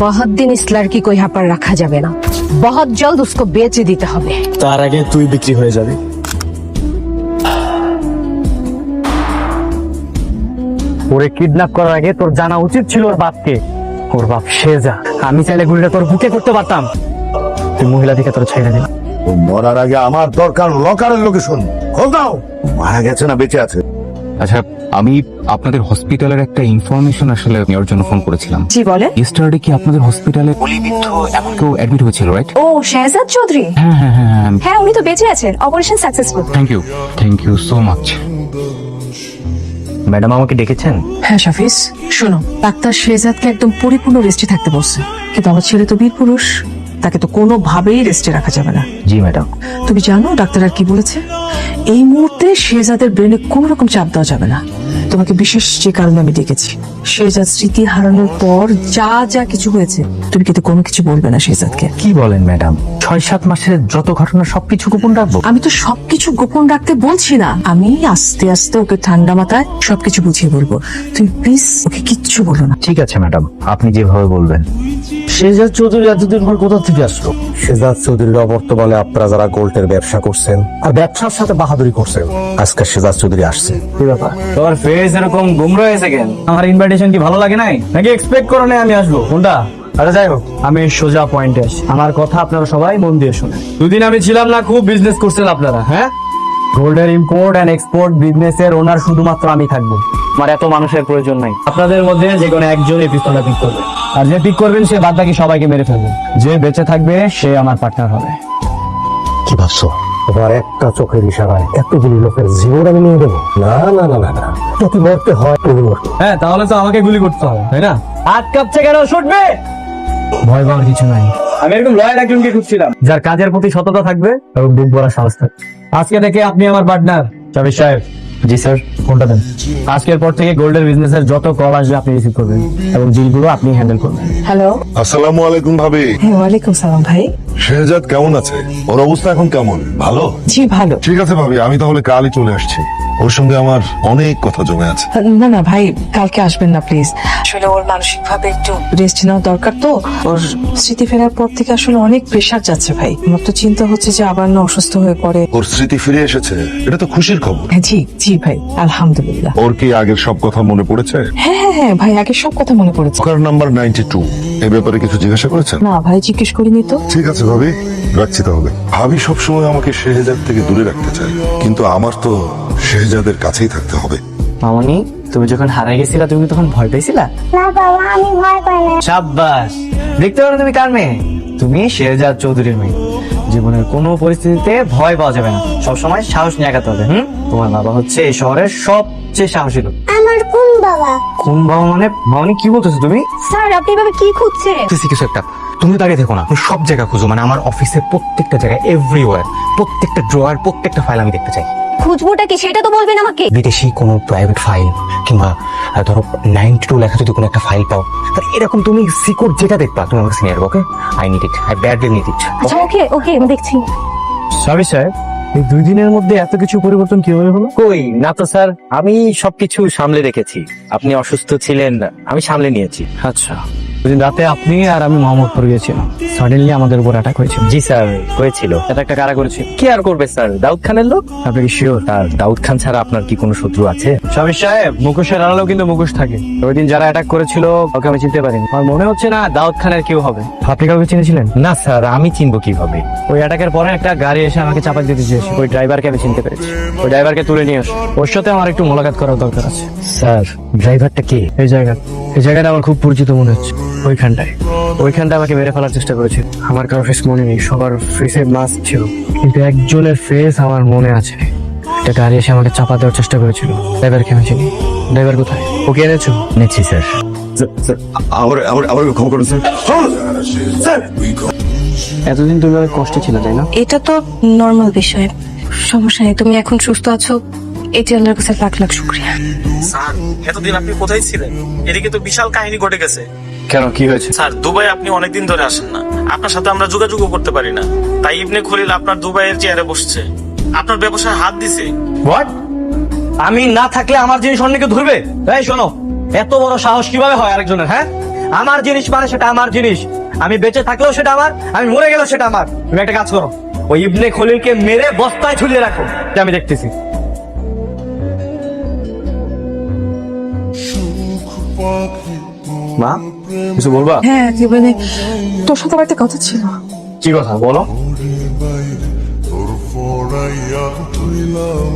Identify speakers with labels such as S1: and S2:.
S1: बहुत दिन इस लड़की को यहाँ पर रखा जावे ना, बहुत जल्द उसको बेच দিতে হবে।
S2: তার আগে তুই বিক্রি হয়ে যাবি। ওরে কিডন্যাপ করার আগে তোর জানা উচিত ছিল ওর বাপকে। ওর বাপ শেজা। আমি চাইলে গুলিটা তোর বুকে করতে পারতাম, তুই মহিলা দিকে তোর ছেড়ে দিলাম।
S3: ও মরার আগে আমার দরকার লকারের লোকেশন। খোঁজ দাও, মারা গেছে না বেঁচে আছে।
S4: আচ্ছা, আমি আপনাদের হসপিটালের একটা ইনফরমেশন আসলে নেওয়ার জন্য ফোন করেছিলাম।
S1: জি বলে।
S4: ইয়েস্টারডে কি আপনাদের হসপিটালে গুলিবিদ্ধ এমন কেউ অ্যাডমিট হয়েছিল, রাইট?
S5: ও শেহজাদ চৌধুরী,
S4: হ্যাঁ হ্যাঁ হ্যাঁ।
S5: হ্যাঁ উনি তো বেঁচে আছেন, operation successful.
S4: Thank you so much.
S2: Madam আমাকে ডেকেছেন?
S6: হ্যাঁ শাফিস, শোনো, ডাক্তার শেহজাদকে একদম পরিপূর্ণ রেস্টে থাকতে বলছে, কিন্তু আমার ছেলে তো বীর পুরুষ, তাকে তো কোনোভাবেই রেস্টে রাখা যাবে না।
S2: জি ম্যাডাম।
S6: তুমি জানো ডাক্তার আর কি বলেছে? এই মুহূর্তে শেহজাদের ব্রেনে কোনো রকম চাপ দেওয়া যাবে না। তোমাকে বিশেষ যে কারণে আমি ডেকেছি, শেহজাদ স্মৃতি হারানোর পর যা যা কিছু হয়েছে তুমি কিন্তু কোনো কিছু বলবে না শেহজাদকে।
S2: কি বলেন ম্যাডাম? 6-7 মাসের যত ঘটনা সবকিছু গোপন রাখবো?
S6: আমি তো সবকিছু গোপন রাখতে বলছি না, আমি আস্তে আস্তে ওকে ঠান্ডা মাথায় সবকিছু বুঝিয়ে বলবো। তুমি প্লিজ ওকে কিচ্ছু বলো না।
S2: ঠিক আছে ম্যাডাম, আপনি যেভাবে বলবেন। শেহজাদ চৌধুরী এতদিন পর কোথা থেকে আসলো?
S3: শেহজাদ চৌধুরীর অবর্তমানে আপনারা যারা গোল্ডের ব্যবসা করছেন আর ব্যবসার সাথে বাহাদুরি করছেন, আজকে শেহজাদ চৌধুরী আসছে।
S2: কি ব্যাপার, তোমার ফেস এরকম গুমরা হয়েছে কেন? আমার ইনভাইটেশন কি ভালো লাগে নাই নাকি এক্সপেক্ট করো না আমি আসবো? কোনটা? আরে যাই হোক, আমি সোজা পয়েন্টে আসি। আমার কথা আপনারা সবাই মন দিয়ে শুনে। দুদিন আমি ছিলাম না, খুব বিজনেস করছেন আপনারা। হ্যাঁ, গোল্ডের ইম্পোর্ট এন্ড এক্সপোর্ট বিজনেসের ওনার শুধুমাত্র আমি থাকবো। আমার এত মানুষের প্রয়োজন নাই। আপনাদের মধ্যে যে কোনো একজন এই পিস্তলটা পিক করবে, আর যে পিক করবেন সে বাদ বাকি সবাইকে মেরে ফেলবে। যে বেঁচে থাকবে সে আমার পার্টনার হবে।
S3: কি ভাবছো? তোমার একটা চোখের ইশারায় এতগুলি লোকের জীবন আমি নিয়ে দেবো? না না না না না, যদি মরতে হয় তুমি মরতে।
S2: হ্যাঁ, তাহলে তো আমাকে গুলি করতে হবে, তাই না? হাত কাঁপছে কেন? ছুটবে। ভয় পাওয়ার কিছু নাই। আমি এরকম লয়াল একজনকে খুঁজছিলাম, যার কাজের প্রতি সততা থাকবে এবং বুক ভরা সাহস থাকবে। আজকে থেকে আপনি আমার পার্টনার। শাফিস সাহেব। জি স্যার। ফোনটা দেন। আজকের পর থেকে গোল্ডের বিজনেসের যত কল আসবে আপনি রিসিভ করবেন এবং ডিলগুলো আপনি হ্যান্ডেল করবেন।
S6: হ্যালো।
S7: আসসালামু আলাইকুম ভাবি।
S6: হ্যাঁ, ওয়ালাইকুম সালাম ভাই।
S7: শেহজাদ কেমন আছে? ওর অবস্থা এখন কেমন? ভালো?
S6: জি ভালো।
S7: ঠিক আছে ভাবি, আমি তাহলে কালই চলে আসছি। ওর সঙ্গে আমার অনেক কথা জমে আছে।
S6: না না ভাই, কালকে আসবেন না প্লিজ। আসলে ওর মানসিক ভাবে একটু রেস্ট নেওয়া দরকার তো। ওর স্মৃতি ফেরার পর থেকে আসলে অনেক প্রেশার যাচ্ছে ভাই। আমার তো চিন্তা হচ্ছে যে আবার না অসুস্থ হয়ে পড়ে।
S7: ওর স্মৃতি ফিরে এসেছে, এটা তো খুশির খবর।
S6: হ্যাঁ, জি জি ভাই, আলহামদুলিল্লাহ।
S7: ওর কি আগের সব কথা মনে পড়েছে?
S6: হ্যাঁ হ্যাঁ হ্যাঁ ভাই, আগে সব কথা মনে পড়েছে।
S7: কার নাম্বার 92, এ ব্যাপারে কিছু জিজ্ঞাসা করেছেন?
S6: না ভাই, জিজ্ঞেস করিনি তো।
S7: ঠিক আছে ভাবি, রাখছি তাহলে। ভাবি সবসময় আমাকে শেহজাদ থেকে দূরে রাখতে চায়, কিন্তু আমার তো শেহজাদের কাছেই থাকতে হবে।
S2: মামনি, তুমি যখন হারিয়ে গেছিলা তুমি তখন ভয় পেয়েছিলা?
S8: না বাবা, আমি ভয় পাই না।
S2: শাবাশ, দেখতে পারো তুমি কার মেয়ে? তুমি শেহজাদ চৌধুরীর মেয়ে। জীবনের কোনো পরিস্থিতিতে ভয় পাওয়া যাবে না, সবসময় সাহস নিয়ে আগাতে হবে। তোমার বাবা হচ্ছে এই শহরের সবচেয়ে সাহসী লোক।
S8: আমার কোন বাবা?
S2: কোন বাবা মানে? মামনি কি বলতেছো তুমি?
S5: স্যার আপনি এভাবে কি খুঁজছেন?
S4: কিছু একটা, তুমি তাকে দেখো না, তুমি সব জায়গা খুঁজো, মানে আমার অফিসের প্রত্যেকটা জায়গায়, এভরিওয়্যার, প্রত্যেকটা ড্রয়ার, প্রত্যেকটা ফাইল আমি দেখতে চাই।
S5: খুঁজবোটা কি সেটা তো বলবেন আমাকে।
S4: বিদেশি কোনো প্রাইভেট ফাইল কিংবা ধরো 92 লেখা যদি কোনো একটা ফাইল পাও, তাহলে এরকম তুমি সিকিউর যেটা দেখবা তুমি আমাকে senior. Okay, I need it, I badly need it.
S5: আচ্ছা ওকে ওকে, আমি দেখছি।
S2: শাফিস সাহেব, এই 2 দিনের মধ্যে এত কিছু পরিবর্তন কিভাবে হলো?
S9: কই না তো স্যার, আমি সবকিছু সামলে রেখেছি। আপনি অসুস্থ ছিলেন, আমি সামলে নিয়েছি।
S2: আচ্ছা, ওইদিন রাতে আপনি আর আমি মোহাম্মদপুর গিয়েছিলাম, সাডেনলি আমাদের উপর অ্যাটাক হয়েছিল।
S9: জি স্যার, হয়েছিল।
S2: এটা একটা কারা করেছিল?
S9: কি আর করবে স্যার, দাউদ খানের লোক।
S2: আপনি কি শিওর?
S9: আর দাউদ খান ছাড়া আপনার কি কোনো শত্রু আছে?
S2: শাফিস সাহেব, মুখোশের আড়ালেও কিন্তু মুখোশ থাকে। ওই দিন যারা অ্যাটাক করেছিল ওকে আমি চিনতে পারিনি। আমার মনে হচ্ছে না দাউদ খানের কেউ হবে। আপনি কাউকে চিনেছিলেন?
S9: না স্যার, আমি চিনবো কিভাবে?
S2: ওই অ্যাটাকের পরে একটা গাড়ি এসে আমাকে চাপা দিতে চেয়েছে, ওই ড্রাইভারকে আমি চিনতে পেরেছি। ওই ড্রাইভারকে তুলে নিয়ে আসো, ওর সাথে আমার একটু মোলাকাত করার দরকার আছে।
S9: স্যার, ড্রাইভারটা কে?
S2: এই জায়গাটা আমার খুব পরিচিত মনে হচ্ছে। ওইখানটায় আমাকে মেরে ফেলার চেষ্টা করেছিল। আমার কারো ফেস মনে নেই, সবার ফেসে মাস্ক ছিল, কিন্তু একজনের ফেস আমার মনে আছে। একটা গাড়ি এসে আমাকে চাপা দেওয়ার চেষ্টা করেছিল। ড্রাইভারকে আমি চিনি। ড্রাইভার কোথায়? ওকে এনেছো?
S9: নিচ্ছি স্যার।
S7: আমার ক্ষমা করুন স্যার।
S2: এতদিন তুমি অনেক কষ্টে ছিল, তাই না?
S5: এটা তো নর্মাল বিষয়, সমস্যা নেই। তুমি এখন সুস্থ আছো, এটি আল্লাহর কাছে লাখ লাখ শুকরিয়া।
S10: স্যার, এতদিন আপনি কোথায় ছিলেন? এদিকে তো বিশাল কাহিনী ঘটে গেছে।
S2: কেন, কি হয়েছে?
S10: স্যার, দুবাই আপনি অনেকদিন ধরে আসেন না, আপনার সাথে আমরা যোগাযোগও করতে পারি না, তাই ইবনে খলিল আপনার দুবাইয়ের চেয়ারে বসছে, আপনার ব্যবসায় হাত দিছে।
S2: হোয়াট? আমি না থাকলে আমার জিনিস অন্যকে ধরবে? এই শোনো, এত বড় সাহস কিভাবে হয় আরেকজনের? হ্যাঁ, আমার জিনিস মানে সেটা আমার জিনিস। আমি বেঁচে থাকলেও সেটা আমার, আমি মরে গেলেও সেটা আমার। তুমি একটা কাজ করো, ওই ইবনে খলিলকে মেরে বস্তায় ঝুলিয়ে রাখো, এটা আমি দেখতেছি। মা, কিছু বলবা?
S6: হ্যাঁ, মানে তোর সাথে আমার একটা কথা ছিল।
S2: কি কথা বলো?
S7: তোর ফড়াইয়া তুইলাম